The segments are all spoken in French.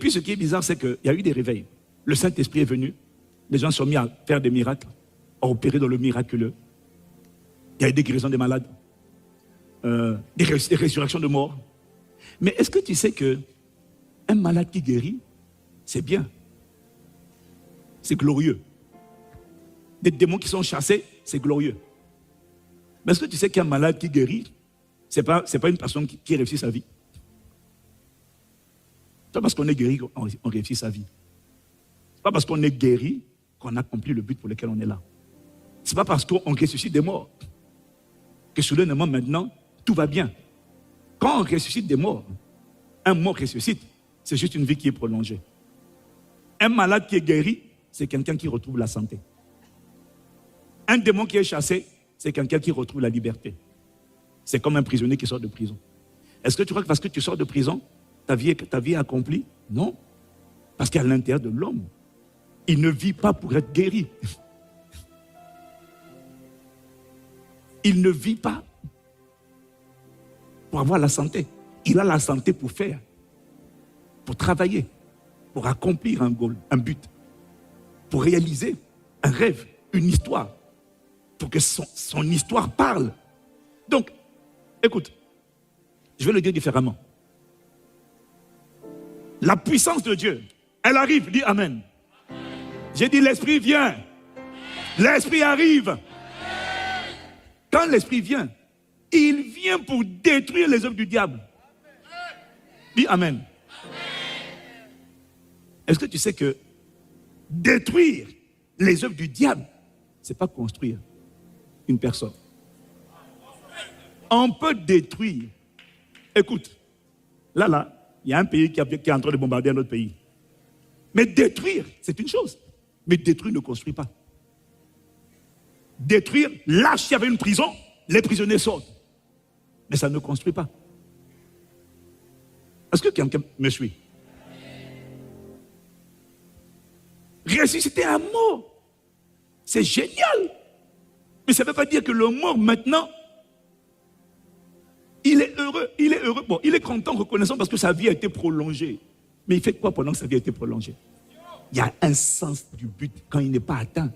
Puis ce qui est bizarre, c'est qu'il y a eu des réveils. Le Saint-Esprit est venu, les gens sont mis à faire des miracles, à opérer dans le miraculeux. Il y a eu des guérisons des malades, des résurrections de morts. Mais est-ce que tu sais qu'un malade qui guérit, c'est bien, c'est glorieux. Des démons qui sont chassés, c'est glorieux. Mais est-ce que tu sais qu'un malade qui guérit, ce n'est pas une personne qui réussit sa vie? Ce n'est pas parce qu'on est guéri qu'on réussit sa vie. Ce n'est pas parce qu'on est guéri qu'on accomplit le but pour lequel on est là. Ce n'est pas parce qu'on ressuscite des morts que soudainement maintenant, tout va bien. Quand on ressuscite des morts, un mort ressuscite, c'est juste une vie qui est prolongée. Un malade qui est guéri, c'est quelqu'un qui retrouve la santé. Un démon qui est chassé, c'est quelqu'un qui retrouve la liberté. C'est comme un prisonnier qui sort de prison. Est-ce que tu crois que parce que tu sors de prison, ta vie est accomplie? Non. Parce qu'à l'intérieur de l'homme, il ne vit pas pour être guéri. Il ne vit pas pour avoir la santé. Il a la santé pour faire, pour travailler, pour accomplir un goal, un but, pour réaliser un rêve, une histoire, pour que son histoire parle. Donc, écoute, je vais le dire différemment. La puissance de Dieu, elle arrive, dis Amen. J'ai dit l'Esprit vient, l'Esprit arrive. Quand l'Esprit vient, il vient pour détruire les œuvres du diable. Dis Amen. Est-ce que tu sais que détruire les œuvres du diable, ce n'est pas construire une personne. On peut détruire. Écoute, là, il y a un pays qui est en train de bombarder un autre pays. Mais détruire, c'est une chose. Mais détruire ne construit pas. Détruire, là, s'il y avait une prison, les prisonniers sortent. Mais ça ne construit pas. Est-ce que quelqu'un me suit? Ressusciter un mort, c'est génial. Mais ça ne veut pas dire que le mort maintenant, il est heureux, bon, il est content, reconnaissant parce que sa vie a été prolongée. Mais il fait quoi pendant que sa vie a été prolongée? Il y a un sens du but quand il n'est pas atteint.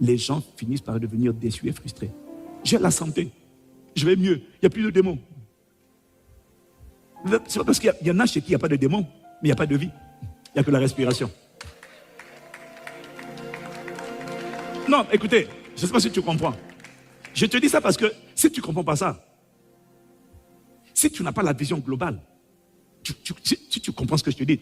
Les gens finissent par devenir déçus et frustrés. J'ai la santé, je vais mieux, il n'y a plus de démons. C'est pas parce qu'il y en a chez qui il n'y a pas de démons, mais il n'y a pas de vie. Il n'y a que la respiration. Non, écoutez, je ne sais pas si tu comprends. Je te dis ça parce que si tu ne comprends pas ça, si tu n'as pas la vision globale, si tu comprends ce que je te dis,